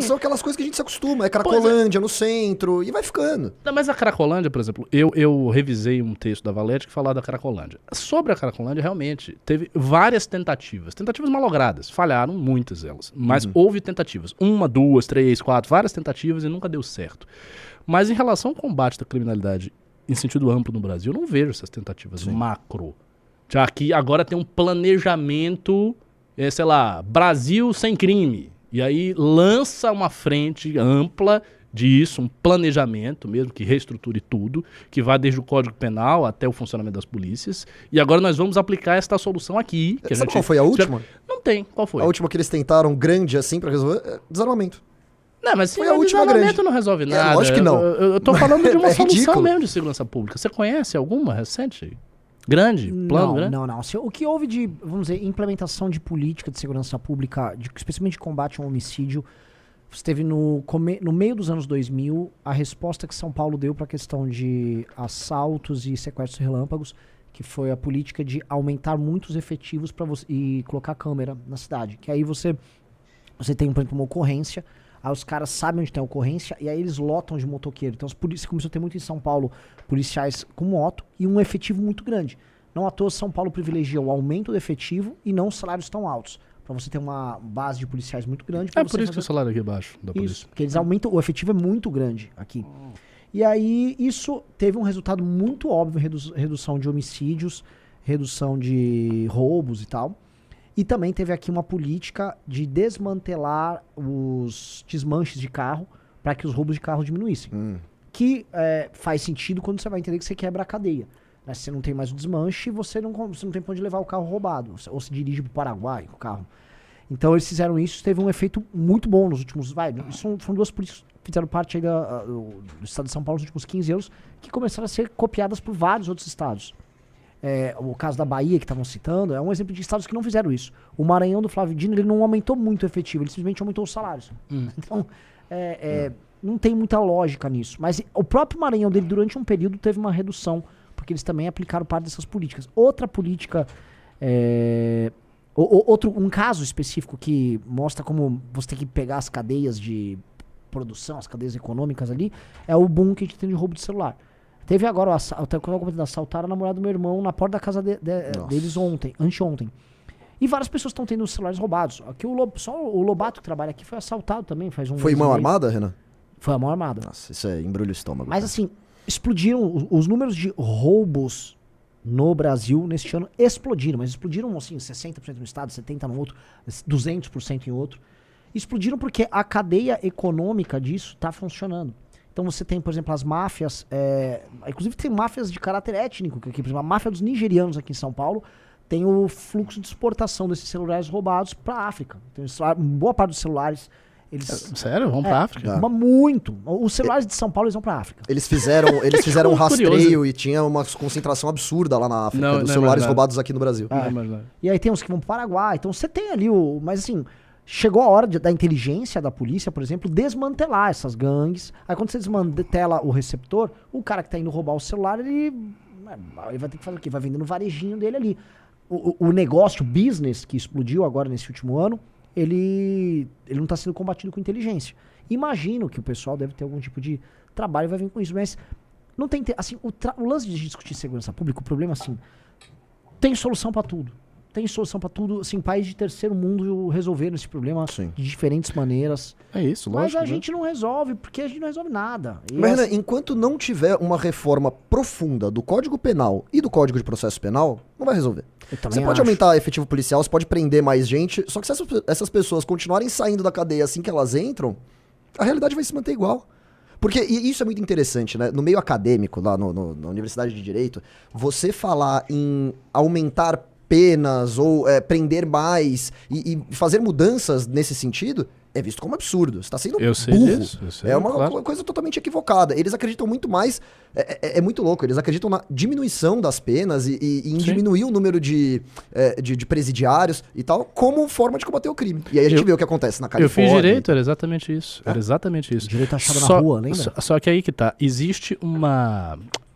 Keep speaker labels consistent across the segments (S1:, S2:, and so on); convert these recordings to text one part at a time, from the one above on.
S1: São aquelas coisas que a gente se acostuma. É Cracolândia no centro e vai ficando.
S2: Não, mas a Cracolândia, por exemplo, eu revisei um texto da Valete que falava da Cracolândia. Sobre a Cracolândia, realmente, teve várias tentativas. Tentativas malogradas. Falharam muitas elas. Mas houve tentativas. 1, 2, 3, 4, várias tentativas e nunca deu certo. Mas em relação ao combate da criminalidade em sentido amplo no Brasil, eu não vejo essas tentativas macro. Já que agora tem um planejamento, sei lá, Brasil sem crime. E aí lança uma frente ampla disso, um planejamento mesmo, que reestruture tudo, que vai desde o Código Penal até o funcionamento das polícias. E agora nós vamos aplicar esta solução aqui. Que
S1: Sabe qual foi a última?
S2: Não tem. Qual foi?
S1: A última que eles tentaram grande assim pra resolver? Desarmamento.
S2: Não, mas
S1: foi a última grande.
S2: Não resolve nada.
S1: Lógico que não.
S2: Eu tô falando de uma solução
S1: ridículo.
S2: mesmo de segurança pública. Você conhece alguma recente? Grande? Plano grande?
S3: Não. O que houve de, vamos dizer, implementação de política de segurança pública, especialmente de combate ao homicídio, esteve no meio dos anos 2000, a resposta que São Paulo deu para a questão de assaltos e sequestros relâmpagos, que foi a política de aumentar muitos efetivos e colocar câmera na cidade. Que aí você tem, por exemplo, uma ocorrência, aí os caras sabem onde tem a ocorrência e aí eles lotam de motoqueiro. Então você começou a ter muito em São Paulo policiais com moto e um efetivo muito grande. Não à toa São Paulo privilegia o aumento do efetivo e não salários tão altos. Pra você ter uma base de policiais muito grande.
S2: É por isso que o salário aqui é baixo da polícia.
S3: Isso, porque eles aumentam, o efetivo é muito grande aqui. E aí isso teve um resultado muito óbvio, redução de homicídios, redução de roubos e tal. E também teve aqui uma política de desmantelar os desmanches de carro para que os roubos de carro diminuíssem. Que faz sentido quando você vai entender que você quebra a cadeia. Né? Se você não tem mais o desmanche, você não tem pra onde levar o carro roubado. Ou se dirige pro Paraguai com o carro. Então eles fizeram isso, teve um efeito muito bom nos últimos... Foram duas políticas que fizeram parte aí do estado de São Paulo nos últimos 15 anos, que começaram a ser copiadas por vários outros estados. O caso da Bahia, que estavam citando, é um exemplo de estados que não fizeram isso. O Maranhão do Flávio Dino, ele não aumentou muito o efetivo, ele simplesmente aumentou os salários. Então, não tem muita lógica nisso. Mas o próprio Maranhão dele, durante um período, teve uma redução, porque eles também aplicaram parte dessas políticas. Outra política... um caso específico que mostra como você tem que pegar as cadeias de produção, as cadeias econômicas ali, é o boom que a gente tem de roubo de celular. Teve agora, assaltaram a namorada do meu irmão na porta da casa deles anteontem. E várias pessoas estão tendo os celulares roubados. Aqui só o Lobato que trabalha aqui foi assaltado também, faz um mês.
S1: Foi mão armada, Renan?
S3: Foi a mão armada.
S1: Nossa, isso embrulha o estômago.
S3: Mas assim, explodiram os números de roubos no Brasil neste ano, mas explodiram assim, 60% no estado, 70% no outro, 200% em outro. Explodiram porque a cadeia econômica disso está funcionando. Então você tem, por exemplo, as máfias, inclusive tem máfias de caráter étnico, que aqui, por exemplo, a máfia dos nigerianos aqui em São Paulo tem o fluxo de exportação desses celulares roubados para a África. Então, boa parte dos celulares...
S2: Sério? Vão pra África?
S3: Muito. Os celulares de São Paulo eles vão pra África.
S1: Eles fizeram um rastreio e tinha uma concentração absurda lá na África dos celulares roubados aqui no Brasil.
S3: E aí tem uns que vão pro Paraguai. Então você tem ali mas assim, chegou a hora da inteligência da polícia, por exemplo, desmantelar essas gangues. Aí quando você desmantela o receptor, o cara que tá indo roubar o celular, ele vai ter que fazer o quê? Vai vendendo o varejinho dele ali. O negócio, o business que explodiu agora nesse último ano, ele não está sendo combatido com inteligência. Imagino que o pessoal deve ter algum tipo de trabalho e vai vir com isso, mas não tem... Assim, o lance de discutir segurança pública, o problema assim, tem solução para tudo. Tem solução para tudo, assim, países de terceiro mundo resolveram esse problema de diferentes maneiras.
S2: É isso, lógico.
S3: Mas a gente não resolve, porque a gente não resolve nada.
S1: Mas, Renan, enquanto não tiver uma reforma profunda do Código Penal e do Código de Processo Penal, não vai resolver. Você pode aumentar efetivo policial, você pode prender mais gente, só que se essas pessoas continuarem saindo da cadeia assim que elas entram, a realidade vai se manter igual. Porque, e isso é muito interessante, né? No meio acadêmico, lá na Universidade de Direito, você falar em aumentar penas ou prender mais e fazer mudanças nesse sentido é visto como absurdo. Você está sendo burro. É uma coisa totalmente equivocada. Eles acreditam muito mais... É muito louco. Eles acreditam na diminuição das penas e em diminuir o número de presidiários e tal, como forma de combater o crime. E aí a gente vê o que acontece na Califórnia.
S2: Eu fiz direito, era exatamente isso. Era exatamente isso.
S3: Direito achado na rua, lembra?
S2: Só que aí que tá.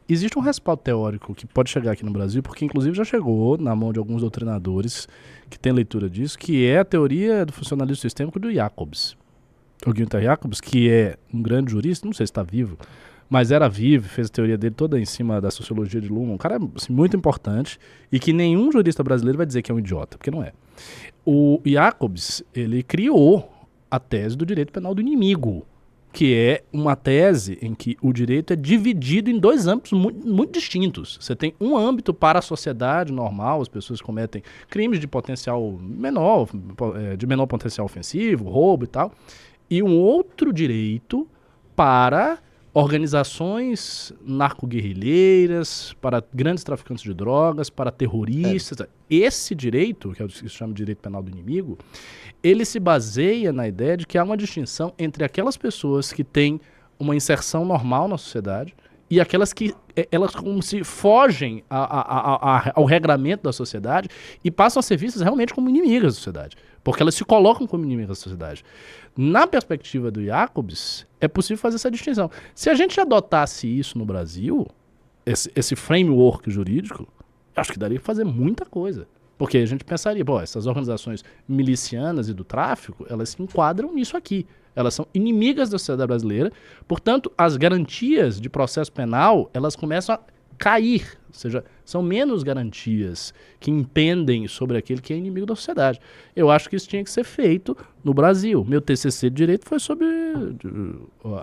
S2: Existe um respaldo teórico que pode chegar aqui no Brasil, porque inclusive já chegou na mão de alguns doutrinadores que têm leitura disso, que é a teoria do funcionalismo sistêmico do Jacobs. o Günther Jacobs, que é um grande jurista, não sei se está vivo, mas era vivo, fez a teoria dele toda em cima da sociologia de Luhmann, um cara assim, muito importante, e que nenhum jurista brasileiro vai dizer que é um idiota, porque não é. O Jacobs, ele criou a tese do direito penal do inimigo, que é uma tese em que o direito é dividido em dois âmbitos muito distintos. Você tem um âmbito para a sociedade normal, as pessoas cometem crimes de potencial menor, de menor potencial ofensivo, roubo e tal, e um outro direito para organizações narcoguerrilheiras, para grandes traficantes de drogas, para terroristas. Esse direito, que é o que se chama de direito penal do inimigo, ele se baseia na ideia de que há uma distinção entre aquelas pessoas que têm uma inserção normal na sociedade e aquelas que elas como se fogem ao regramento da sociedade e passam a ser vistas realmente como inimigas da sociedade, porque elas se colocam como inimigas da sociedade. Na perspectiva do Jacobs, é possível fazer essa distinção. Se a gente adotasse isso no Brasil, esse framework jurídico, acho que daria para fazer muita coisa. Porque a gente pensaria, essas organizações milicianas e do tráfico, elas se enquadram nisso aqui. Elas são inimigas da sociedade brasileira, portanto, as garantias de processo penal, elas começam a cair, ou seja, são menos garantias que impendem sobre aquele que é inimigo da sociedade. Eu acho que isso tinha que ser feito no Brasil. Meu TCC de Direito foi sobre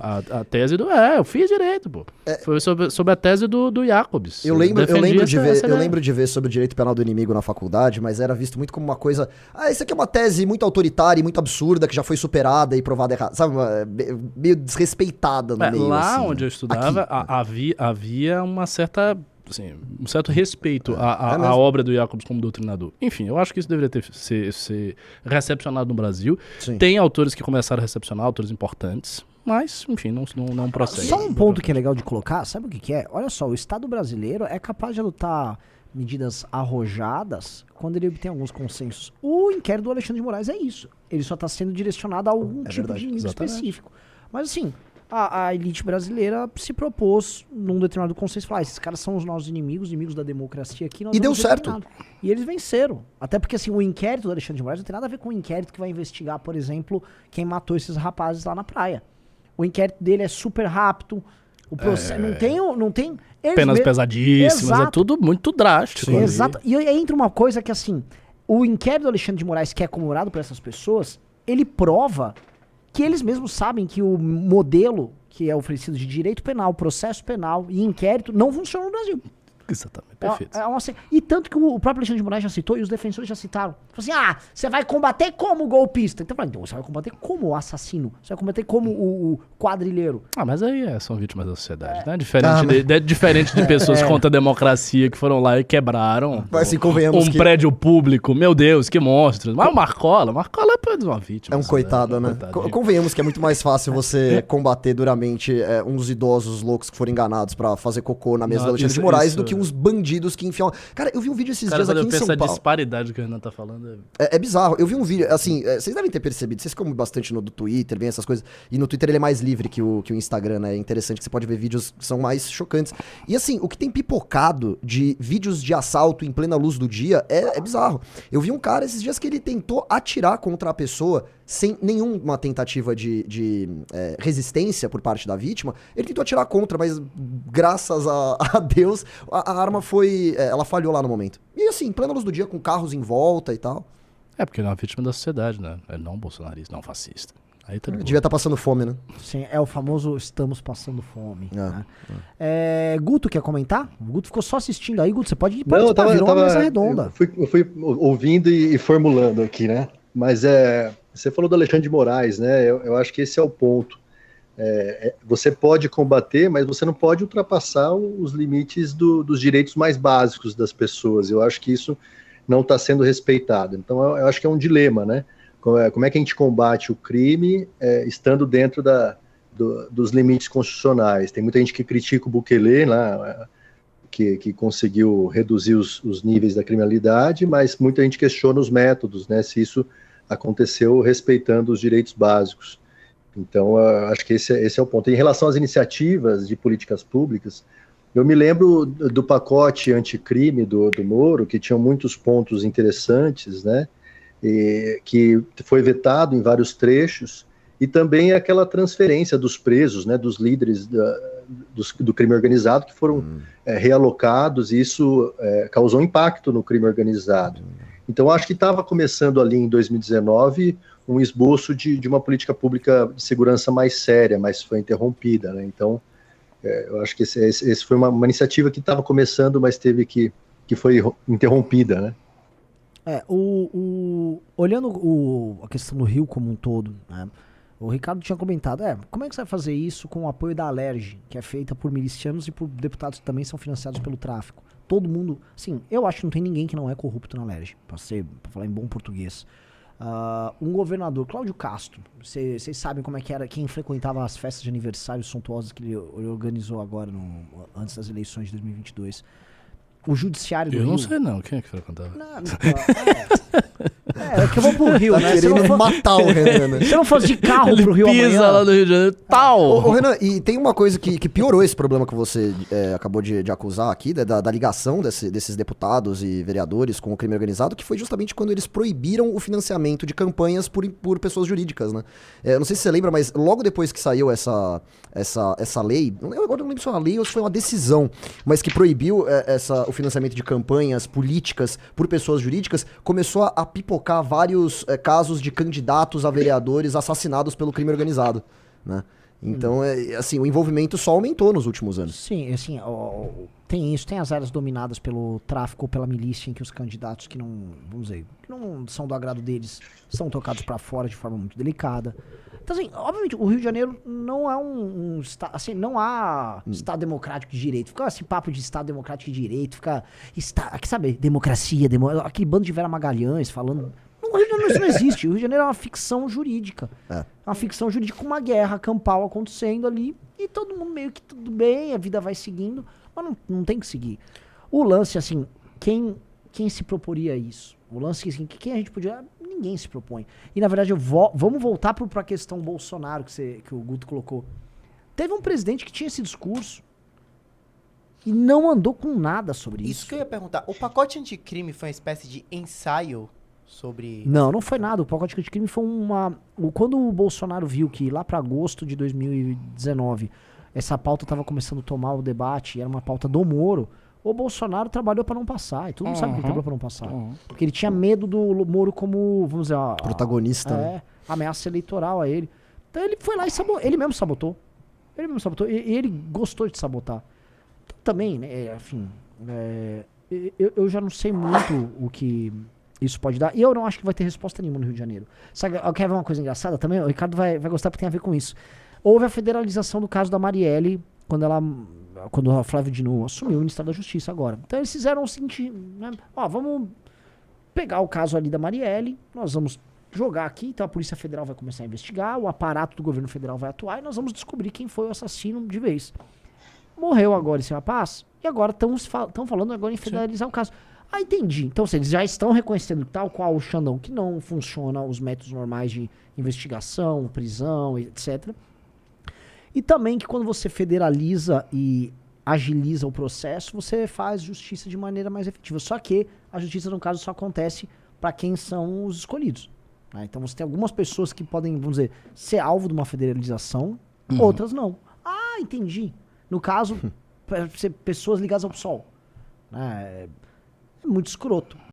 S2: a tese do... eu fiz Direito, pô. Foi sobre a tese do Jacobs.
S1: Eu lembro de ver sobre o direito penal do inimigo na faculdade, mas era visto muito como uma coisa... isso aqui é uma tese muito autoritária e muito absurda, que já foi superada e provada errada. Sabe, meio desrespeitada no meio.
S2: Lá
S1: assim,
S2: onde eu estudava, havia uma certa... Assim, um certo respeito à obra do Jacobs como doutrinador. Enfim, eu acho que isso deveria ser recepcionado no Brasil.
S1: Sim.
S2: Tem autores que começaram a recepcionar, autores importantes, mas, enfim, não procede.
S3: Só um ponto que é legal de colocar, sabe o que é? Olha só, o Estado brasileiro é capaz de adotar medidas arrojadas quando ele obtém alguns consensos. O inquérito do Alexandre de Moraes é isso. Ele só está sendo direcionado a algum tipo de inimigo específico. Mas assim... A elite brasileira se propôs, num determinado consenso, falar: esses caras são os nossos inimigos da democracia aqui.
S1: E deu certo.
S3: E eles venceram. Até porque assim, o inquérito do Alexandre de Moraes não tem nada a ver com o inquérito que vai investigar, por exemplo, quem matou esses rapazes lá na praia. O inquérito dele é super rápido. O processo não tem
S2: penas pesadíssimas, exato. É tudo muito drástico.
S3: Sim, exato. E aí entra uma coisa que assim, o inquérito do Alexandre de Moraes, que é comemorado por essas pessoas, ele prova que eles mesmos sabem que o modelo que é oferecido de direito penal, processo penal e inquérito não funciona no Brasil.
S2: Exatamente, perfeito.
S3: E tanto que o próprio Alexandre de Moraes já citou e os defensores já citaram. Assim, você vai combater como golpista. Então, você vai combater como o assassino. Você vai combater como o quadrilheiro.
S2: Mas aí são vítimas da sociedade, né? Diferente de pessoas contra a democracia que foram lá e quebraram prédio público. Meu Deus, que monstros. Mas o Marcola é uma vítima.
S1: É um coitado, né? Convenhamos que é muito mais fácil você combater duramente uns idosos loucos que foram enganados pra fazer cocô na mesa do Alexandre de Moraes do que uns bandidos que enfiam... Cara, eu vi um vídeo esses dias aqui em São Paulo.
S2: A disparidade que o Renan tá falando
S1: é bizarro. Eu vi um vídeo, assim, vocês devem ter percebido, vocês ficam bastante no do Twitter, bem essas coisas, e no Twitter ele é mais livre que o Instagram, né? É interessante que você pode ver vídeos que são mais chocantes. E assim, o que tem pipocado de vídeos de assalto em plena luz do dia é bizarro. Eu vi um cara esses dias que ele tentou atirar contra a pessoa sem nenhuma tentativa de resistência por parte da vítima. Ele tentou atirar contra, mas graças a Deus, a arma ela falhou lá no momento. E assim, em plena luz do dia, com carros em volta e tal.
S2: Porque ele é uma vítima da sociedade, né? Ele não é um bolsonarista, não é um fascista. Aí
S1: devia estar passando fome, né?
S3: Sim, é o famoso estamos passando fome. Né? Guto quer comentar? O Guto ficou só assistindo aí. Guto, você pode participar, virou uma mesa redonda.
S4: Eu fui ouvindo e formulando aqui, né? Mas você falou do Alexandre de Moraes, né? Eu acho que esse é o ponto. Você pode combater, mas você não pode ultrapassar os limites dos direitos mais básicos das pessoas. Eu acho que isso não está sendo respeitado. Então, eu acho que é um dilema, né? Como é que a gente combate o crime estando dentro dos limites constitucionais? Tem muita gente que critica o Bukele, lá, que conseguiu reduzir os níveis da criminalidade, mas muita gente questiona os métodos, né? Se isso aconteceu respeitando os direitos básicos. Então, acho que esse é o ponto. Em relação às iniciativas de políticas públicas, eu me lembro do pacote anticrime do Moro, que tinha muitos pontos interessantes, né? Que foi vetado em vários trechos, e também aquela transferência dos presos, né, dos líderes do crime organizado que foram realocados, e isso causou impacto no crime organizado. Então, acho que estava começando ali em 2019 um esboço de uma política pública de segurança mais séria, mas foi interrompida, né? Então, eu acho que esse foi uma iniciativa que estava começando, mas teve que foi interrompida, né?
S3: Olhando a questão do Rio como um todo, né? O Ricardo tinha comentado, como é que você vai fazer isso com o apoio da Alerj, que é feita por milicianos e por deputados que também são financiados pelo tráfico? Todo mundo, assim, eu acho que não tem ninguém que não é corrupto na Alerj, pra falar em bom português. Um governador, Cláudio Castro, vocês sabem como é que era, quem frequentava as festas de aniversário suntuosas que ele organizou agora, antes das eleições de 2022. O judiciário do Rio...
S2: Eu não sei não, quem é que frequentava?
S3: É que eu vou pro Rio,
S1: tá
S3: né?
S1: querendo matar o Renan, né?
S3: Se eu não fosse de carro pro Rio
S2: Pisa
S3: amanhã...
S2: lá no Rio de Janeiro, tal!
S1: Ô, Renan, e tem uma coisa que piorou esse problema que você acabou de acusar aqui, da ligação desses deputados e vereadores com o crime organizado, que foi justamente quando eles proibiram o financiamento de campanhas por pessoas jurídicas, né? Não sei se você lembra, mas logo depois que saiu essa lei, agora não lembro se foi uma lei ou se foi uma decisão, mas que proibiu o financiamento de campanhas políticas por pessoas jurídicas, começou a pipocar vários casos de candidatos a vereadores assassinados pelo crime organizado, né? Então, assim, o envolvimento só aumentou nos últimos anos.
S3: Sim, assim, tem isso, tem as áreas dominadas pelo tráfico ou pela milícia, em que os candidatos que não, vamos dizer, que não são do agrado deles, são tocados pra fora de forma muito delicada. Então, assim, obviamente, o Rio de Janeiro não é um estado, assim, não há Estado democrático de direito. Fica esse papo de Estado democrático de direito, aqui, sabe, democracia, aquele bando de Vera Magalhães falando... O Rio de Janeiro isso não existe. O Rio de Janeiro é uma ficção jurídica. É uma ficção jurídica com uma guerra campal acontecendo ali e todo mundo meio que tudo bem, a vida vai seguindo, mas não tem que seguir. O lance, assim, quem se proporia isso? O lance, assim, quem a gente podia... Ninguém se propõe. E, na verdade, vamos voltar pra questão Bolsonaro que o Guto colocou. Teve um presidente que tinha esse discurso e não andou com nada sobre isso.
S5: Isso que eu ia perguntar. O pacote anticrime foi uma espécie de ensaio sobre...
S3: Não foi nada. O pacote anticrime foi quando o Bolsonaro viu que lá para agosto de 2019 essa pauta estava começando a tomar o debate, era uma pauta do Moro, o Bolsonaro trabalhou para não passar. E todo mundo sabe que ele trabalhou para não passar. Porque ele tinha medo do Moro como, vamos dizer...
S1: protagonista. Né?
S3: Ameaça eleitoral a ele. Então ele foi lá e ele mesmo sabotou. E ele gostou de sabotar. Então, também, né, enfim... eu já não sei muito o que... isso pode dar. E eu não acho que vai ter resposta nenhuma no Rio de Janeiro. Sabe, quer ver uma coisa engraçada também? O Ricardo vai gostar porque tem a ver com isso. Houve a federalização do caso da Marielle, quando a Flávio Dino assumiu o Ministério da Justiça agora. Então eles fizeram o seguinte, né? Vamos pegar o caso ali da Marielle, nós vamos jogar aqui, então a Polícia Federal vai começar a investigar, o aparato do governo federal vai atuar e nós vamos descobrir quem foi o assassino de vez. Morreu agora esse rapaz, e agora estão falando agora em federalizar o caso. Entendi. Então, eles já estão reconhecendo, tal qual o Xandão, que não funciona os métodos normais de investigação, prisão, etc. E também que quando você federaliza e agiliza o processo, você faz justiça de maneira mais efetiva. Só que a justiça, no caso, só acontece para quem são os escolhidos. Né? Então, você tem algumas pessoas que podem, vamos dizer, ser alvo de uma federalização, outras não. Entendi. No caso, pessoas ligadas ao PSOL. É muito escroto.